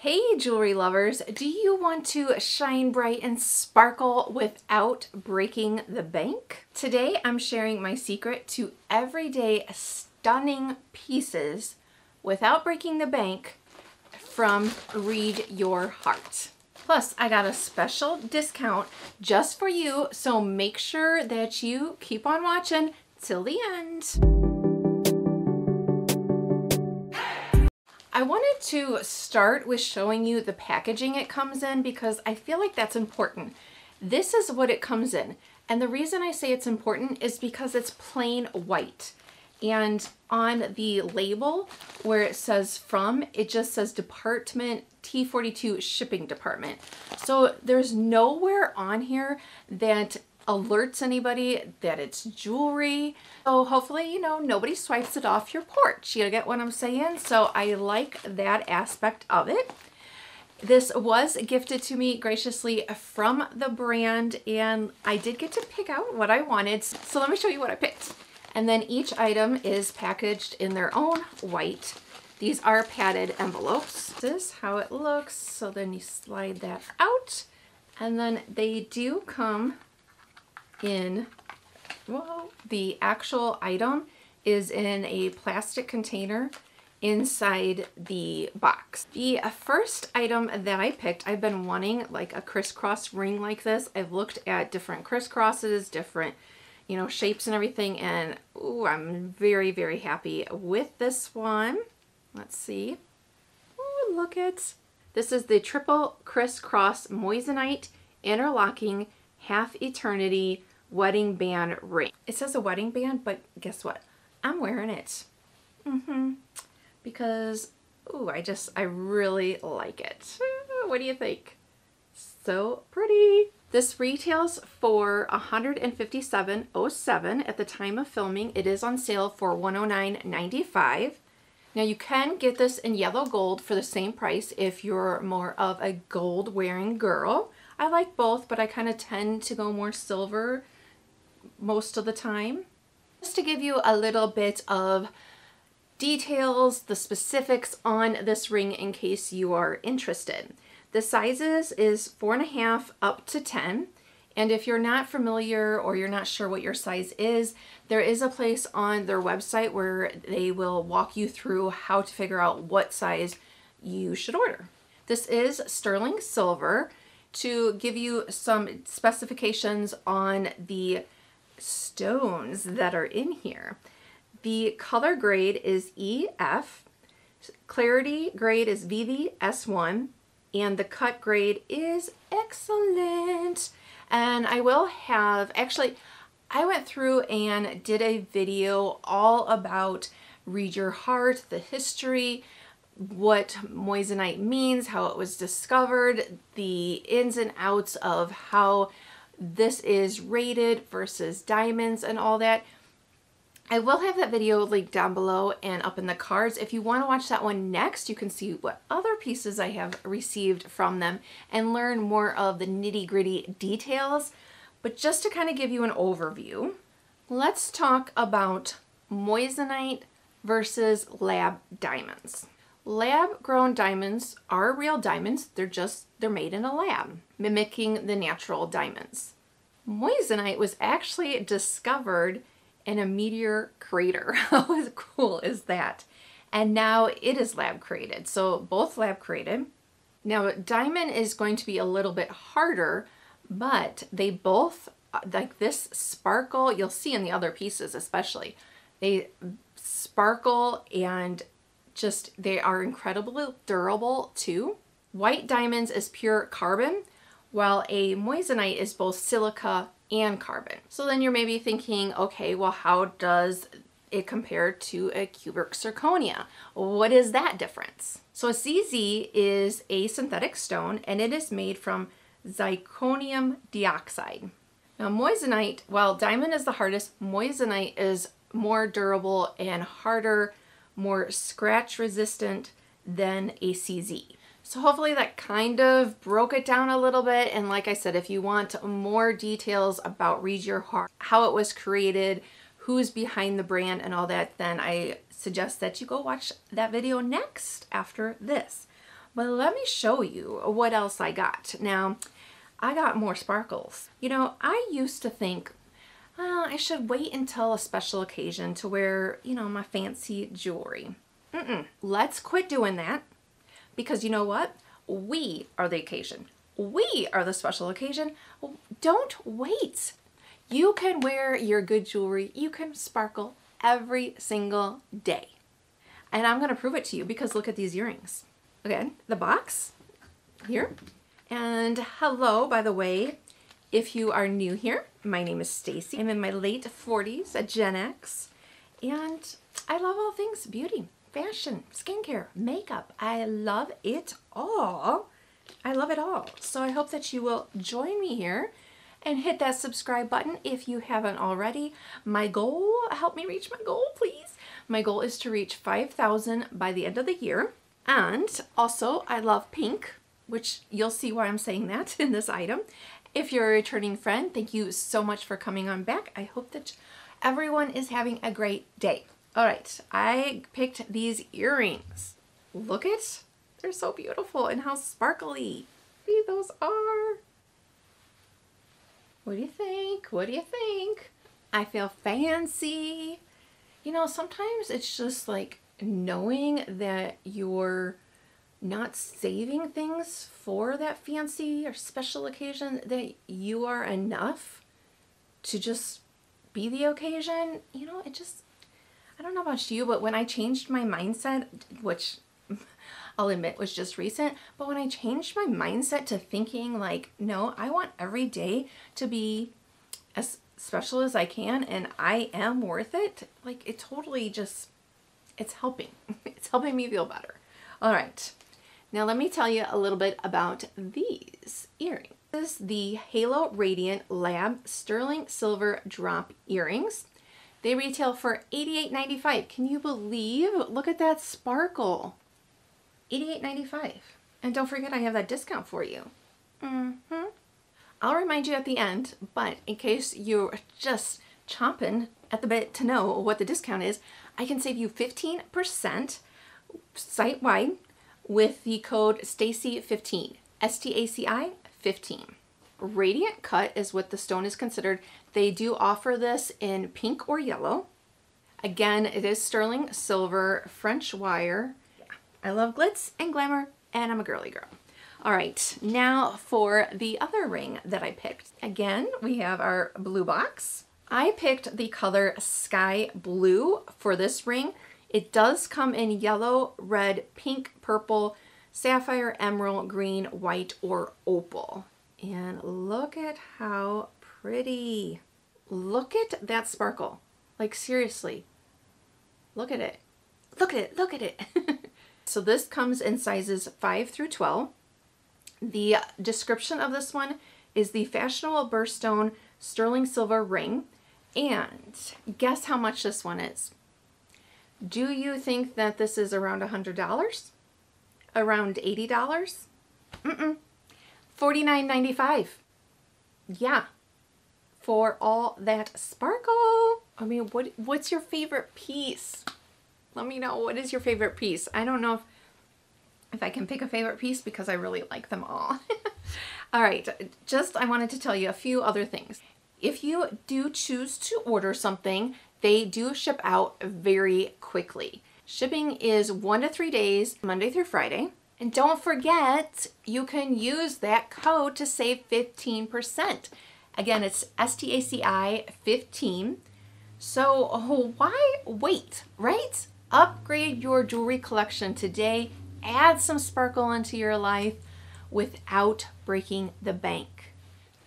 Hey jewelry lovers, do you want to shine bright and sparkle without breaking the bank? Today I'm sharing my secret to everyday stunning pieces without breaking the bank from Read Your Heart. Plus, I got a special discount just for you, so make sure that you keep on watching till the end. I wanted to start with showing you the packaging it comes in because I feel like that's important. This is what it comes in, and the reason I say it's important is because it's plain white. And on the label where it says from, it just says Department T42 Shipping Department. So there's nowhere on here that alerts anybody that it's jewelry. So hopefully, nobody swipes it off your porch. You get what I'm saying? So I like that aspect of it. This was gifted to me graciously from the brand, and I did get to pick out what I wanted. So let me show you what I picked. And then each item is packaged in their own white. These are padded envelopes. This is how it looks. So then you slide that out, and then they do come in, well, the actual item is in a plastic container inside the box. The first item that I picked, I've been wanting like a crisscross ring like this. I've looked at different crisscrosses, different shapes and everything, and ooh, I'm very, very happy with this one. Let's see. Ooh, look at this. Is the triple crisscross Moissanite interlocking half eternity wedding band ring. It says a wedding band, but guess what? I'm wearing it. Because ooh, I really like it. What do you think? So pretty. This retails for $157.07 at the time of filming. It is on sale for $109.95. Now you can get this in yellow gold for the same price if you're more of a gold wearing girl. I like both, but I kind of tend to go more silver most of the time. Just to give you a little bit of details, the specifics on this ring in case you are interested. The sizes is 4.5 up to 10. And if you're not familiar or you're not sure what your size is, there is a place on their website where they will walk you through how to figure out what size you should order. This is sterling silver. To give you some specifications on the stones that are in here, the color grade is EF, clarity grade is VVS1, and the cut grade is excellent. And I will have, actually, I went through and did a video all about Read Your Heart, the history, what Moissanite means, how it was discovered, the ins and outs of how this is rated versus diamonds and all that. I will have that video linked down below and up in the cards. If you want to watch that one next, you can see what other pieces I have received from them and learn more of the nitty-gritty details. But just to kind of give you an overview, let's talk about Moissanite versus lab diamonds. Lab-grown diamonds are real diamonds. They're made in a lab, mimicking the natural diamonds. Moissanite was actually discovered in a meteor crater. How cool is that? And now it is lab created. So both lab created. Now diamond is going to be a little bit harder, but they both, like this sparkle, you'll see in the other pieces especially, they sparkle and just, they are incredibly durable too. White diamonds is pure carbon, while a Moissanite is both silica and carbon. So then you're maybe thinking, okay, well, how does it compare to a cubic zirconia? What is that difference? So a CZ is a synthetic stone, and it is made from zirconium dioxide. Now Moissanite, while diamond is the hardest, Moissanite is more durable and harder, more scratch resistant than a CZ. So hopefully that kind of broke it down a little bit. And like I said, if you want more details about Read Your Heart, how it was created, who's behind the brand and all that, then I suggest that you go watch that video next after this. But let me show you what else I got. Now, I got more sparkles. You know, I used to think, well, I should wait until a special occasion to wear, you know, my fancy jewelry. Let's quit doing that, because you know what? We are the occasion. We are the special occasion. Don't wait. You can wear your good jewelry. You can sparkle every single day. And I'm going to prove it to you, because look at these earrings. Again, the box here. And hello, by the way, if you are new here, my name is Stacy. I'm in my late 40s, a Gen X, and I love all things beauty, fashion, skincare, makeup. I love it all. I love it all. So I hope that you will join me here and hit that subscribe button if you haven't already. My goal, help me reach my goal, please. My goal is to reach 5,000 by the end of the year. And also, I love pink, which you'll see why I'm saying that in this item. If you're a returning friend, thank you so much for coming on back. I hope that everyone is having a great day. All right, I picked these earrings. Look at, they're so beautiful and how sparkly those are. What do you think? What do you think? I feel fancy. You know, sometimes it's just like knowing that you're not saving things for that fancy or special occasion, that you are enough to just be the occasion. You know, it just, I don't know about you, but when I changed my mindset, which I'll admit was just recent, but when I changed my mindset to thinking like, no, I want every day to be as special as I can and I am worth it, like it totally just, it's helping. It's helping me feel better. All right. Now let me tell you a little bit about these earrings. This is the Halo Radiant Lab Sterling Silver Drop Earrings. They retail for $88.95. Can you believe? Look at that sparkle. $88.95. And don't forget I have that discount for you. I'll remind you at the end, but in case you're just chomping at the bit to know what the discount is, I can save you 15% site-wide with the code STACY15, S-T-A-C-I 15. Radiant cut is what the stone is considered. They do offer this in pink or yellow. Again, it is sterling silver, French wire. I love glitz and glamour, and I'm a girly girl. All right, now for the other ring that I picked. Again, we have our blue box. I picked the color Sky Blue for this ring. It does come in yellow, red, pink, purple, sapphire, emerald, green, white, or opal. And look at how pretty. Look at that sparkle. Like seriously, look at it. Look at it, look at it. So this comes in sizes 5 through 12. The description of this one is the Fashionable Birthstone Sterling Silver Ring. And guess how much this one is? Do you think that this is around $100? Around $80? $49.95. Yeah, for all that sparkle. I mean, what's your favorite piece? Let me know, what is your favorite piece? I don't know if I can pick a favorite piece because I really like them all. All right, I wanted to tell you a few other things. If you do choose to order something, they do ship out very quickly. Shipping is 1 to 3 days, Monday through Friday. And don't forget, you can use that code to save 15%. Again, it's STACI 15. So why wait, right? Upgrade your jewelry collection today. Add some sparkle into your life without breaking the bank.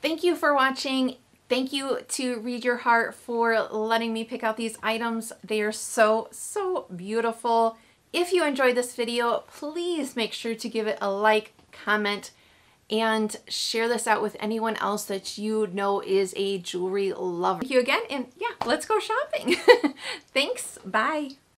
Thank you for watching. Thank you to Read Your Heart for letting me pick out these items. They are so, so beautiful. If you enjoyed this video, please make sure to give it a like, comment, and share this out with anyone else that you know is a jewelry lover. Thank you again, and yeah, let's go shopping. Thanks, bye.